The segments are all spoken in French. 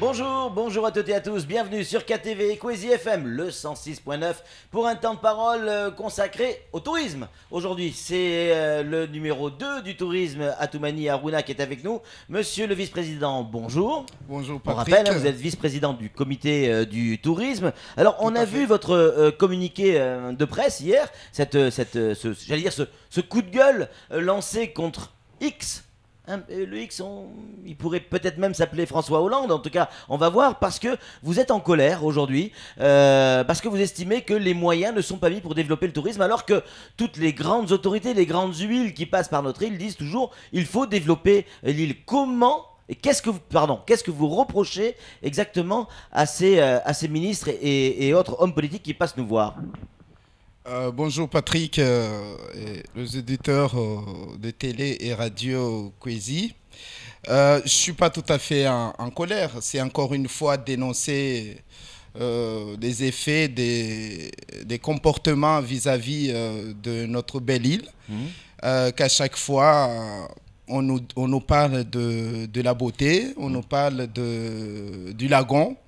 Bonjour, bonjour à toutes et à tous, bienvenue sur KTV Kwezi FM, le 106.9, pour un temps de parole consacré au tourisme. Aujourd'hui, c'est le numéro 2 du tourisme, Atoumani Harouna, qui est avec nous. Monsieur le vice-président, bonjour. Bonjour On Patrick. rappelle, vous êtes vice-président du comité du tourisme. Alors, on a vu votre communiqué de presse hier, j'allais dire ce coup de gueule lancé contre X. Le X, il pourrait peut-être même s'appeler François Hollande. En tout cas, on va voir, parce que vous êtes en colère aujourd'hui, parce que vous estimez que les moyens ne sont pas mis pour développer le tourisme, alors que toutes les grandes autorités, les grandes huiles qui passent par notre île disent toujours il faut développer l'île. Comment et qu'est-ce que vous reprochez exactement à ces ministres et autres hommes politiques qui passent nous voir? Bonjour Patrick, et les éditeurs de télé et radio Kwezi. Je ne suis pas tout à fait en colère. C'est encore une fois dénoncer des effets, des comportements vis-à-vis de notre belle île. Qu'à chaque fois, on nous parle de la beauté, on nous parle du lagon.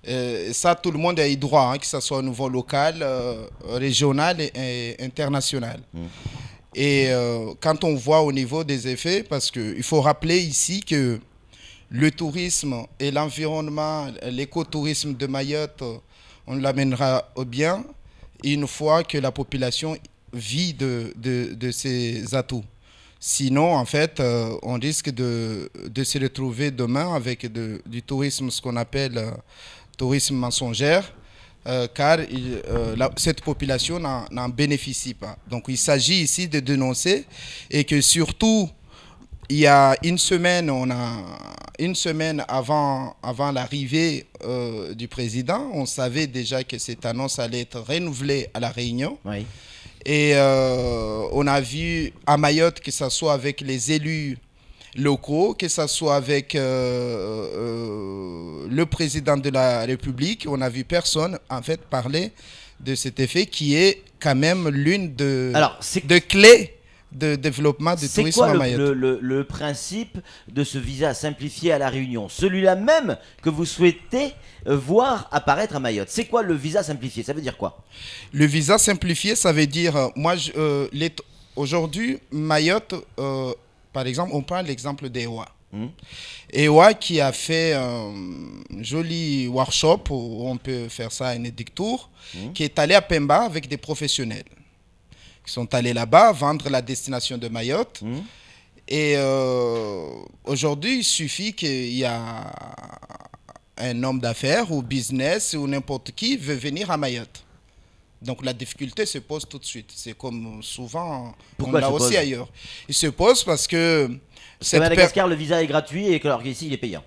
Et ça, tout le monde a eu droit, hein, que ce soit au niveau local, régional et international. Et quand on voit au niveau des effets, parce qu'il faut rappeler ici que le tourisme et l'environnement, l'écotourisme de Mayotte, on l'amènera au bien une fois que la population vit de ses atouts. Sinon, en fait, on risque de se retrouver demain avec du tourisme, ce qu'on appelle tourisme mensongère, car cette population n'en bénéficie pas. Donc, il s'agit ici de dénoncer et que surtout, il y a une semaine avant l'arrivée du président, on savait déjà que cette annonce allait être renouvelée à La Réunion. Oui. Et on a vu à Mayotte, que ce soit avec les élus locaux, que ce soit avec le président de la République, on a vu personne en fait parler de cet effet qui est quand même l'une de clés de développement du tourisme à Mayotte. C'est quoi le principe de ce visa simplifié à La Réunion? Celui-là même que vous souhaitez voir apparaître à Mayotte. C'est quoi le visa simplifié? Ça veut dire quoi? Le visa simplifié, ça veut dire, aujourd'hui, Mayotte, par exemple, on prend l'exemple d'EWA. EWA qui a fait un joli workshop, où on peut faire ça à un édictour, qui est allé à Pemba avec des professionnels qui sont allés là-bas vendre la destination de Mayotte. Et aujourd'hui, il suffit qu'il y a un homme d'affaires ou business ou n'importe qui veut venir à Mayotte. Donc la difficulté se pose tout de suite. C'est comme souvent, on l'a aussi ailleurs. Il se pose parce que... À Madagascar, le visa est gratuit et alors qu'ici, il est payant.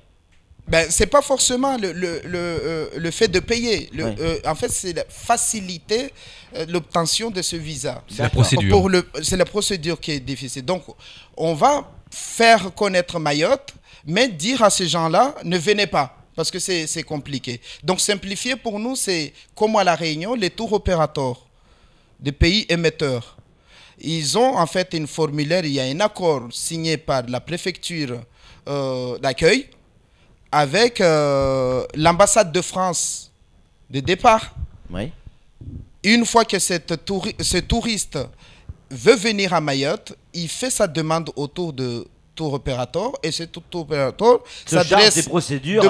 Ben, c'est pas forcément le fait de payer. En fait, c'est faciliter l'obtention de ce visa. C'est la procédure. C'est la procédure qui est difficile. Donc, on va faire connaître Mayotte, mais dire à ces gens-là, ne venez pas, parce que c'est compliqué. Donc, simplifier pour nous, c'est comme à La Réunion, les tours opérateurs des pays émetteurs. Ils ont en fait une formulaire, il y a un accord signé par la préfecture d'accueil, avec l'ambassade de France de départ. Oui. Une fois que ce touriste veut venir à Mayotte, il fait sa demande autour de tour opérateur et ce tour opérateur s'adresse des procédures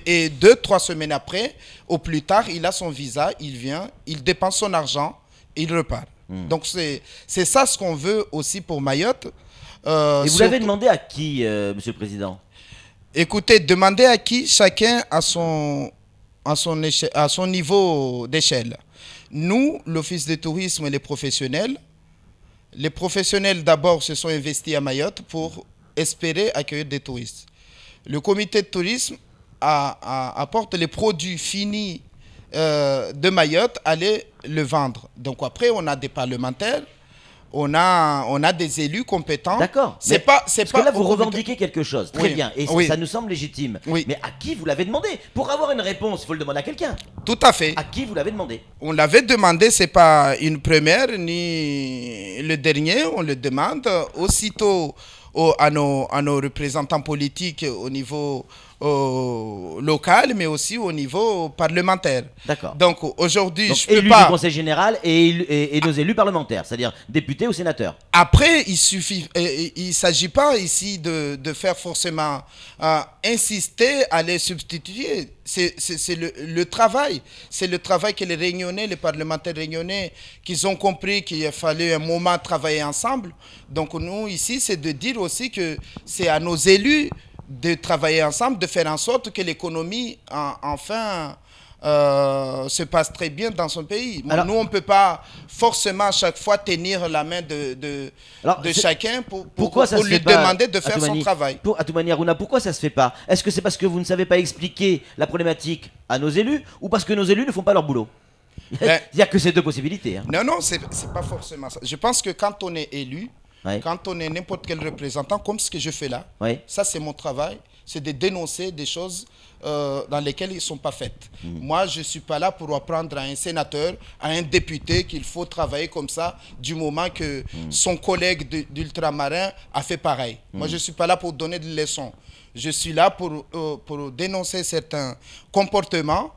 et 2-3 semaines après, au plus tard, il a son visa, il vient, il dépense son argent, il repart. Donc c'est ça ce qu'on veut aussi pour Mayotte. Et vous l'avez demandé à qui, Monsieur le Président? Écoutez, demandez à qui, chacun à son niveau d'échelle. Nous, l'Office de tourisme et les professionnels d'abord se sont investis à Mayotte pour espérer accueillir des touristes. Le comité de tourisme apporte les produits finis de Mayotte, aller le vendre. Donc après, on a des parlementaires, on a des élus compétents. D'accord. Parce que là, vous revendiquez quelque chose. Très bien. Et ça nous semble légitime. Mais à qui vous l'avez demandé? Pour avoir une réponse, il faut le demander à quelqu'un. Tout à fait. À qui vous l'avez demandé? On l'avait demandé, ce n'est pas une première ni le dernier. On le demande aussitôt à nos représentants politiques au niveau local, mais aussi au niveau parlementaire. D'accord. Donc aujourd'hui, je peux élus pas... du Conseil général et nos élus parlementaires, c'est-à-dire députés ou sénateurs. Après, il s'agit pas ici de faire forcément insister à les substituer. C'est le travail. C'est le travail que les Réunionnais, les parlementaires réunionnais, qu'ils ont compris qu'il fallait un moment travailler ensemble. Donc nous, ici, c'est de dire aussi que c'est à nos élus de travailler ensemble, de faire en sorte que l'économie, enfin, se passe très bien dans son pays. Alors, nous, on ne peut pas forcément à chaque fois tenir la main de chacun pour lui demander de faire son travail. À toute manière, Aruna, pourquoi ça ne se fait pas? Est-ce que c'est parce que vous ne savez pas expliquer la problématique à nos élus ou parce que nos élus ne font pas leur boulot? Il n'y a que ces deux possibilités. Hein. Non, c'est pas forcément ça. Je pense que quand on est élu, quand on est n'importe quel représentant, comme ce que je fais là, ça c'est mon travail, c'est de dénoncer des choses dans lesquelles ils ne sont pas faites. Moi, je ne suis pas là pour apprendre à un sénateur, à un député qu'il faut travailler comme ça du moment que son collègue d'ultramarin a fait pareil. Moi, je ne suis pas là pour donner des leçons. Je suis là pour dénoncer certains comportements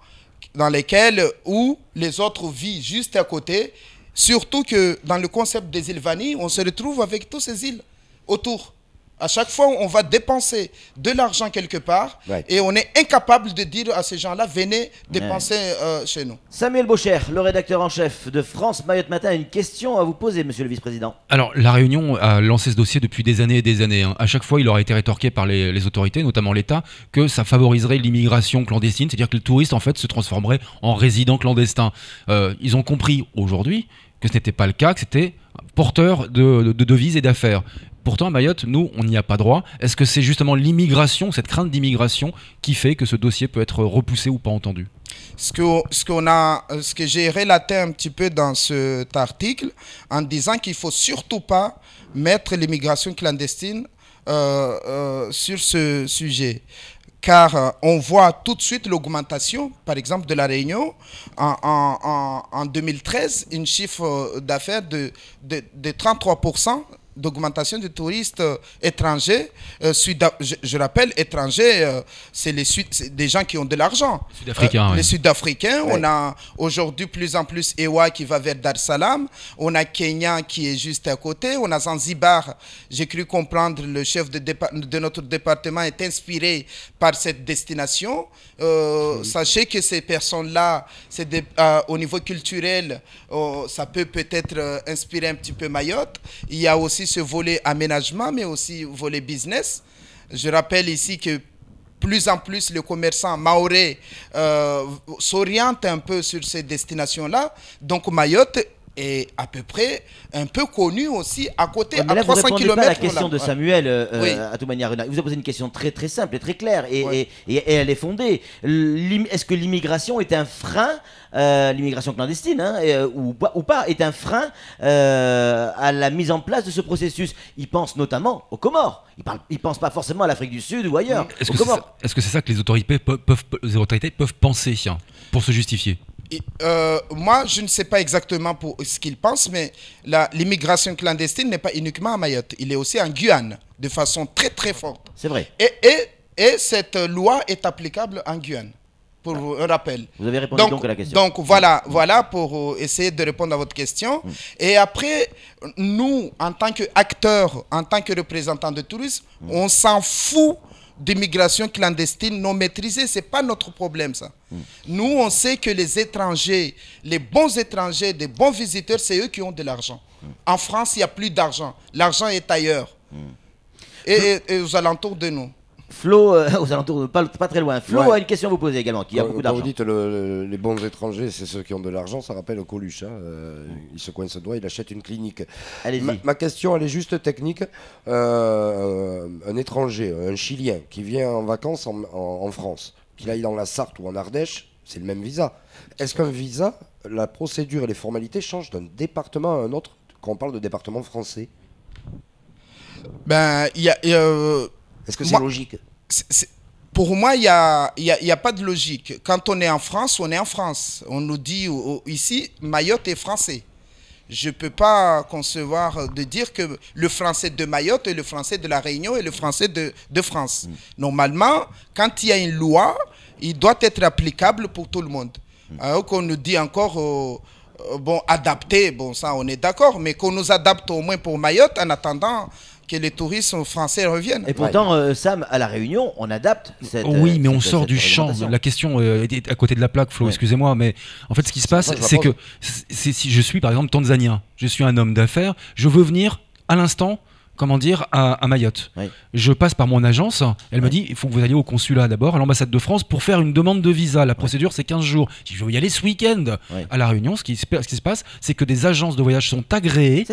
dans lesquels où les autres vivent juste à côté. Surtout que dans le concept des îles vanilles, on se retrouve avec toutes ces îles autour. À chaque fois, on va dépenser de l'argent quelque part et on est incapable de dire à ces gens-là, venez dépenser chez nous. Samuel Baucher, le rédacteur en chef de France Mayotte Matin, a une question à vous poser, monsieur le vice-président. Alors, La Réunion a lancé ce dossier depuis des années et des années. Hein. À chaque fois, il aurait été rétorqué par les autorités, notamment l'État, que ça favoriserait l'immigration clandestine, c'est-à-dire que le touriste, en fait, se transformerait en résident clandestin. Ils ont compris aujourd'hui que ce n'était pas le cas, que c'était porteur de devises et d'affaires. Pourtant, à Mayotte, nous, on n'y a pas droit. Est-ce que c'est justement l'immigration, cette crainte d'immigration, qui fait que ce dossier peut être repoussé ou pas entendu? Ce que j'ai relaté un petit peu dans cet article, en disant qu'il ne faut surtout pas mettre l'immigration clandestine sur ce sujet. Car on voit tout de suite l'augmentation, par exemple, de la Réunion. En 2013, une chiffre d'affaires de 33% d'augmentation des touristes étrangers. Je rappelle, étrangers, c'est des gens qui ont de l'argent. Sud-Africains, les Sud-Africains, on a aujourd'hui plus en plus Ewa qui va vers Dar es Salaam, on a Kenya qui est juste à côté, on a Zanzibar. J'ai cru comprendre, le chef de notre département est inspiré par cette destination. Sachez que ces personnes-là, au niveau culturel, ça peut-être inspirer un petit peu Mayotte. Il y a aussi ce volet aménagement, mais aussi volet business. Je rappelle ici que plus en plus, les commerçants mahorais s'orientent un peu sur ces destinations-là. Donc Mayotte est à peu près un peu connu aussi à côté, à 300 km. Vous ne répondez pas à la question de Samuel, à toute manière. Il vous a posé une question très très simple et très claire, et elle est fondée. Est-ce que l'immigration est un frein, l'immigration clandestine, ou pas, est un frein à la mise en place de ce processus? Il pense notamment aux Comores. Il ne pense pas forcément à l'Afrique du Sud ou ailleurs. Est-ce que c'est ça que les autorités peuvent penser pour se justifier? Moi, je ne sais pas exactement pour ce qu'ils pensent, mais l'immigration clandestine n'est pas uniquement à Mayotte. Il est aussi en Guyane, de façon très très forte. C'est vrai. Et cette loi est applicable en Guyane, pour un rappel. Vous avez répondu donc à la question. Donc voilà pour essayer de répondre à votre question. Et après, nous, en tant qu'acteurs, en tant que représentants de tourisme, on s'en fout d'immigration clandestine non maîtrisée. Ce n'est pas notre problème, ça. Nous, on sait que les étrangers, les bons étrangers, des bons visiteurs, c'est eux qui ont de l'argent. En France, il n'y a plus d'argent. L'argent est ailleurs. Et aux alentours de nous. Flo, aux alentours, pas très loin. Flo a une question à vous poser également, qui a beaucoup d'argent. Vous dites les bons étrangers, c'est ceux qui ont de l'argent, ça rappelle Coluche. Il se coince le doigt, il achète une clinique. Ma question, elle est juste technique. Un étranger, un Chilien, qui vient en vacances en France, qu'il aille dans la Sarthe ou en Ardèche, c'est le même visa. Est-ce qu'un visa, la procédure et les formalités changent d'un département à un autre quand on parle de département français? Est-ce que c'est logique? Pour moi, il n'y a pas de logique. Quand on est en France, on est en France. On nous dit ici, Mayotte est français. je ne peux pas concevoir de dire que le français de Mayotte est le français de la Réunion et le français de France. Normalement, quand il y a une loi, il doit être applicable pour tout le monde. Alors qu'on nous dit encore, bon, adapter, bon, ça on est d'accord, mais qu'on nous adapte au moins pour Mayotte en attendant que les touristes français reviennent. Et pourtant, Sam, à La Réunion, on adapte cette... Oui, mais on sort du champ. La question est à côté de la plaque, Flo, excusez-moi, mais en fait, ce qui se passe, c'est que si je suis, par exemple, tanzanien, je suis un homme d'affaires, je veux venir à l'instant, comment dire, à Mayotte. Oui. Je passe par mon agence, elle me dit, il faut que vous alliez au consulat d'abord, à l'ambassade de France, pour faire une demande de visa. La procédure, c'est 15 jours. Je veux y aller ce week-end. À La Réunion, ce qui se passe, c'est que des agences de voyage sont agréées,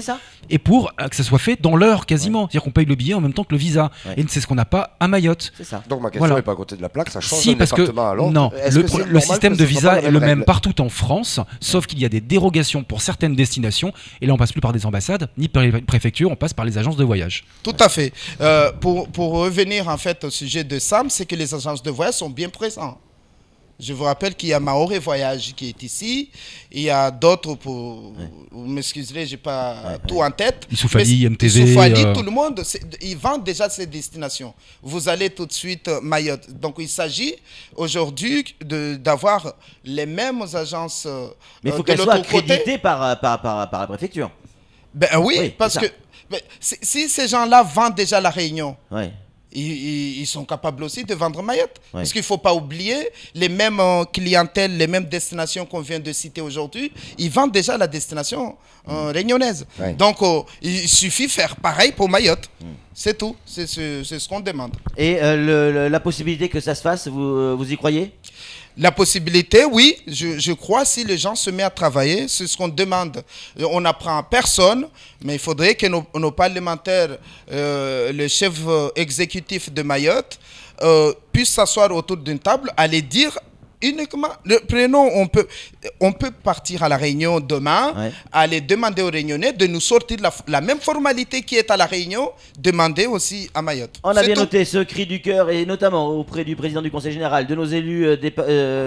et pour que ça soit fait dans l'heure quasiment. C'est-à-dire qu'on paye le billet en même temps que le visa. Et c'est ce qu'on n'a pas à Mayotte. Donc ma question n'est pas à côté de la plaque, ça change d'un département à l'autre. Non, le système de visa est le même partout en France, sauf qu'il y a des dérogations pour certaines destinations, et là on passe plus par des ambassades, ni par les préfectures, on passe par les agences de voyage. Tout à fait. Pour revenir en fait au sujet de Sam, c'est que les agences de voyage sont bien présentes. Je vous rappelle qu'il y a Maoré Voyage qui est ici. Il y a d'autres, vous m'excuserez, je n'ai pas tout en tête. Issoufali, MTV. Issoufali, tout le monde, ils vendent déjà ces destinations. Vous allez tout de suite Mayotte. Donc il s'agit aujourd'hui d'avoir les mêmes agences. Mais il faut qu'elles soient accréditées par la préfecture. Ben oui, parce que si ces gens-là vendent déjà La Réunion, ils sont capables aussi de vendre Mayotte. Parce qu'il ne faut pas oublier, les mêmes clientèles, les mêmes destinations qu'on vient de citer aujourd'hui, ils vendent déjà la destination réunionnaise. Donc, il suffit de faire pareil pour Mayotte. C'est tout. C'est ce qu'on demande. Et la possibilité que ça se fasse, vous y croyez ? La possibilité, oui, je crois, si les gens se mettent à travailler, c'est ce qu'on demande. On n'apprend à personne, mais il faudrait que nos parlementaires, le chef exécutif de Mayotte, puissent s'asseoir autour d'une table, aller dire uniquement, on peut partir à La Réunion demain, aller demander aux Réunionnais de nous sortir la même formalité qui est à La Réunion, demander aussi à Mayotte. On a bien noté ce cri du cœur, et notamment auprès du président du Conseil général, de nos élus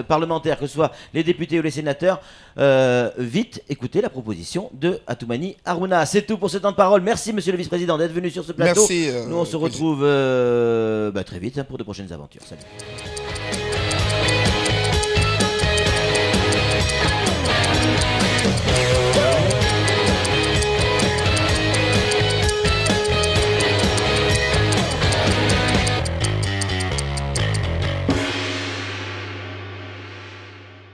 parlementaires, que ce soit les députés ou les sénateurs. Vite, écoutez la proposition de Atoumani Harouna. C'est tout pour ce temps de parole. Merci monsieur le vice-président d'être venu sur ce plateau. Merci. Nous on se retrouve très vite pour de prochaines aventures. Salut.